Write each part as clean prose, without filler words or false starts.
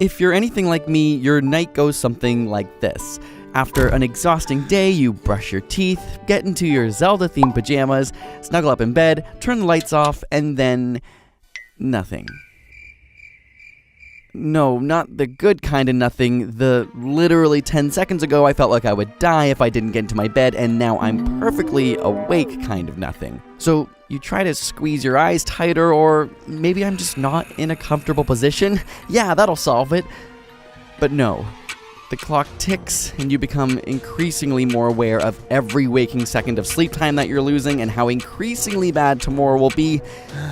If you're anything like me, your night goes something like this. After an exhausting day, you brush your teeth, get into your Zelda-themed pajamas, snuggle up in bed, turn the lights off, and then nothing. No, not the good kind of nothing. The literally 10 seconds ago I felt like I would die if I didn't get into my bed, and now I'm perfectly awake kind of nothing. So you try to squeeze your eyes tighter, or maybe I'm just not in a comfortable position. Yeah, that'll solve it. But no. The clock ticks, and you become increasingly more aware of every waking second of sleep time that you're losing and how increasingly bad tomorrow will be.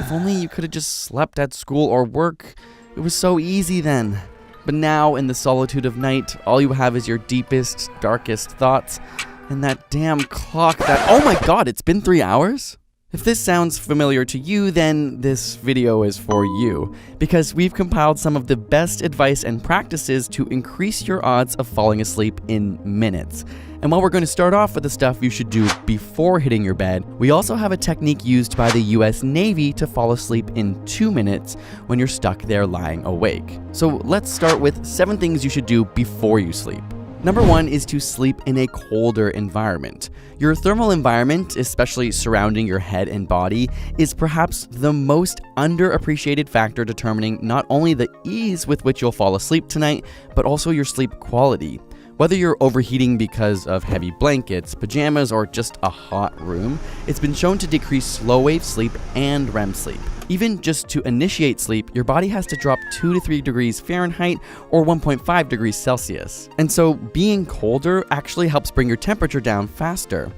If only you could have just slept at school or work. It was so easy then. But now, in the solitude of night, all you have is your deepest, darkest thoughts, and that damn clock that— oh my god, it's been 3 hours? If this sounds familiar to you, then this video is for you, because we've compiled some of the best advice and practices to increase your odds of falling asleep in minutes. And while we're going to start off with the stuff you should do before hitting your bed, we also have a technique used by the US Navy to fall asleep in 2 minutes when you're stuck there lying awake. So let's start with 7 things you should do before you sleep. Number 1 is to sleep in a colder environment. Your thermal environment, especially surrounding your head and body, is perhaps the most underappreciated factor determining not only the ease with which you'll fall asleep tonight, but also your sleep quality. Whether you're overheating because of heavy blankets, pajamas, or just a hot room, it's been shown to decrease slow-wave sleep and REM sleep. Even just to initiate sleep, your body has to drop 2 to 3 degrees Fahrenheit or 1.5 degrees Celsius. And so being colder actually helps bring your temperature down faster.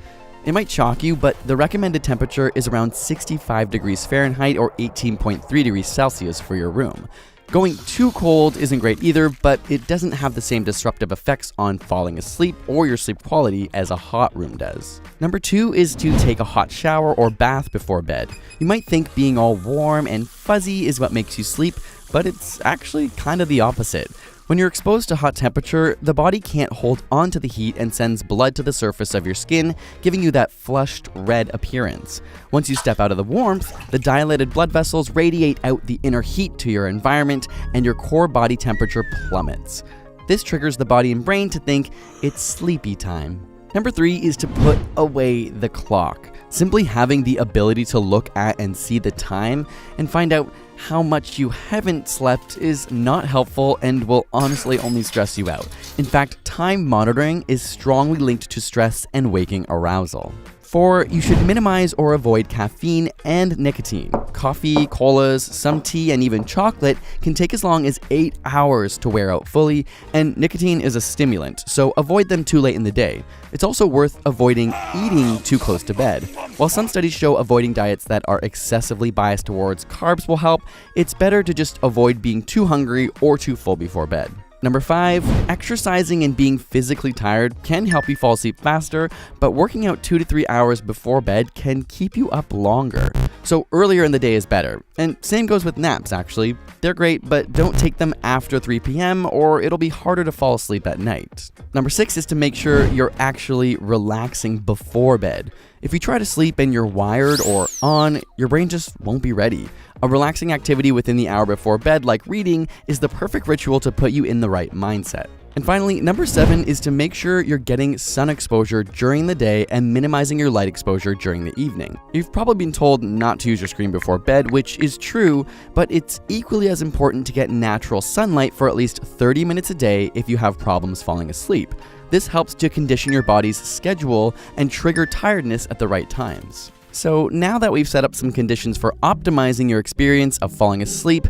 It might shock you, but the recommended temperature is around 65 degrees Fahrenheit or 18.3 degrees Celsius for your room. Going too cold isn't great either, but it doesn't have the same disruptive effects on falling asleep or your sleep quality as a hot room does. Number 2 is to take a hot shower or bath before bed. You might think being all warm and fuzzy is what makes you sleep, but it's actually kind of the opposite. When you're exposed to hot temperature, the body can't hold on to the heat and sends blood to the surface of your skin, giving you that flushed red appearance. Once you step out of the warmth, the dilated blood vessels radiate out the inner heat to your environment, and your core body temperature plummets. This triggers the body and brain to think it's sleepy time. Number 3 is to put away the clock. Simply having the ability to look at and see the time and find out how much you haven't slept is not helpful and will honestly only stress you out. In fact, time monitoring is strongly linked to stress and waking arousal. 4, you should minimize or avoid caffeine and nicotine. Coffee, colas, some tea, and even chocolate can take as long as 8 hours to wear out fully, and nicotine is a stimulant, so avoid them too late in the day. It's also worth avoiding eating too close to bed. While some studies show avoiding diets that are excessively biased towards carbs will help, it's better to just avoid being too hungry or too full before bed. Number 5, exercising and being physically tired can help you fall asleep faster, but working out 2 to 3 hours before bed can keep you up longer. So earlier in the day is better. And same goes with naps, actually. They're great, but don't take them after 3 p.m. or it'll be harder to fall asleep at night. Number 6 is to make sure you're actually relaxing before bed. If you try to sleep and you're wired or on, your brain just won't be ready. A relaxing activity within the hour before bed, like reading, is the perfect ritual to put you in the right mindset. And finally, number 7 is to make sure you're getting sun exposure during the day and minimizing your light exposure during the evening. You've probably been told not to use your screen before bed, which is true, but it's equally as important to get natural sunlight for at least 30 minutes a day if you have problems falling asleep. This helps to condition your body's schedule and trigger tiredness at the right times. So now that we've set up some conditions for optimizing your experience of falling asleep,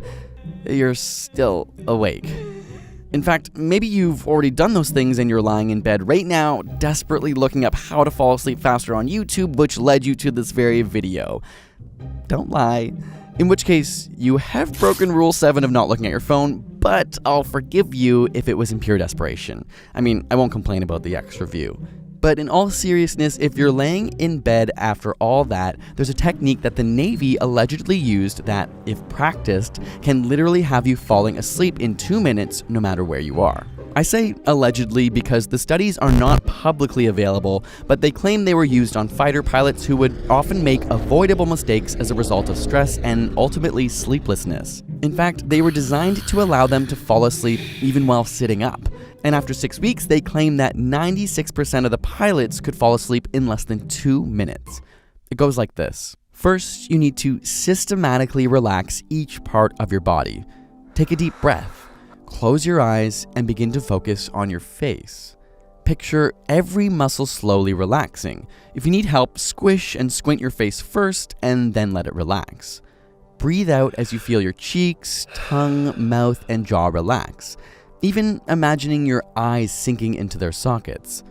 you're still awake. In fact, maybe you've already done those things and you're lying in bed right now, desperately looking up how to fall asleep faster on YouTube, which led you to this very video. Don't lie. In which case, you have broken Rule 7 of not looking at your phone, but I'll forgive you if it was in pure desperation. I mean, I won't complain about the extra view. But in all seriousness, if you're laying in bed after all that, there's a technique that the Navy allegedly used that, if practiced, can literally have you falling asleep in 2 minutes no matter where you are. I say allegedly because the studies are not publicly available, but they claim they were used on fighter pilots who would often make avoidable mistakes as a result of stress and ultimately sleeplessness. In fact, they were designed to allow them to fall asleep even while sitting up. And after 6 weeks, they claim that 96% of the pilots could fall asleep in less than 2 minutes. It goes like this. First, you need to systematically relax each part of your body. Take a deep breath. Close your eyes and begin to focus on your face. Picture every muscle slowly relaxing. If you need help, squish and squint your face first and then let it relax. Breathe out as you feel your cheeks, tongue, mouth, and jaw relax, even imagining your eyes sinking into their sockets.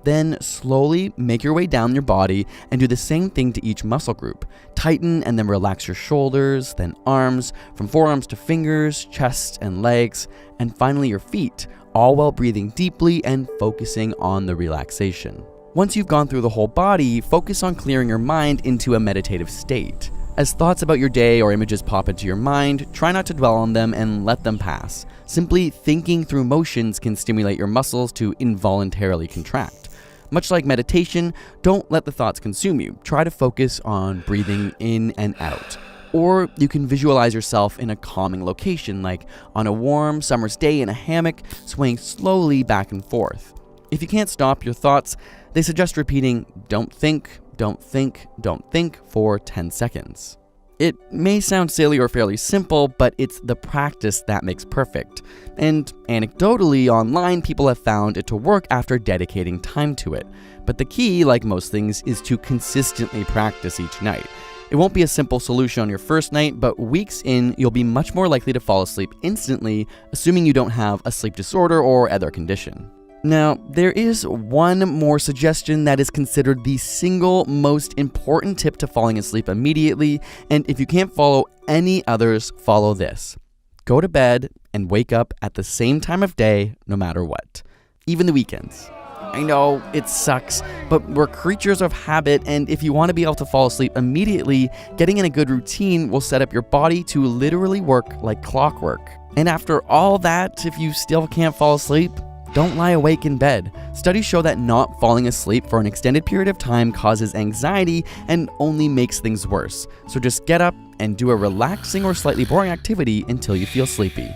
Then slowly make your way down your body and do the same thing to each muscle group. Tighten and then relax your shoulders, then arms, from forearms to fingers, chest and legs, and finally your feet, all while breathing deeply and focusing on the relaxation. Once you've gone through the whole body, focus on clearing your mind into a meditative state. As thoughts about your day or images pop into your mind, try not to dwell on them and let them pass. Simply thinking through motions can stimulate your muscles to involuntarily contract. Much like meditation, don't let the thoughts consume you. Try to focus on breathing in and out. Or you can visualize yourself in a calming location, like on a warm summer's day in a hammock, swaying slowly back and forth. If you can't stop your thoughts, they suggest repeating, "Don't think, don't think, don't think" for 10 seconds. It may sound silly or fairly simple, but it's the practice that makes perfect. And anecdotally, online, people have found it to work after dedicating time to it. But the key, like most things, is to consistently practice each night. It won't be a simple solution on your first night, but weeks in, you'll be much more likely to fall asleep instantly, assuming you don't have a sleep disorder or other condition. Now, there is one more suggestion that is considered the single most important tip to falling asleep immediately, and if you can't follow any others, follow this. Go to bed and wake up at the same time of day, no matter what. Even the weekends. I know, it sucks, but we're creatures of habit, and if you want to be able to fall asleep immediately, getting in a good routine will set up your body to literally work like clockwork. And after all that, if you still can't fall asleep, don't lie awake in bed. Studies show that not falling asleep for an extended period of time causes anxiety and only makes things worse. So just get up and do a relaxing or slightly boring activity until you feel sleepy.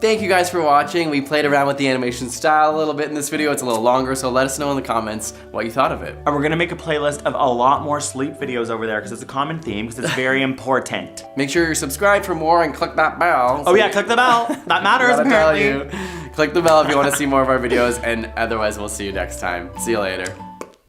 Thank you guys for watching. We played around with the animation style a little bit in this video. It's a little longer, so let us know in the comments what you thought of it. And we're gonna make a playlist of a lot more sleep videos over there because it's a common theme, because it's very important. Make sure you're subscribed for more and click that bell. Oh yeah, click the bell. That matters apparently. Click the bell if you want to see more of our videos, and otherwise we'll see you next time. See you later.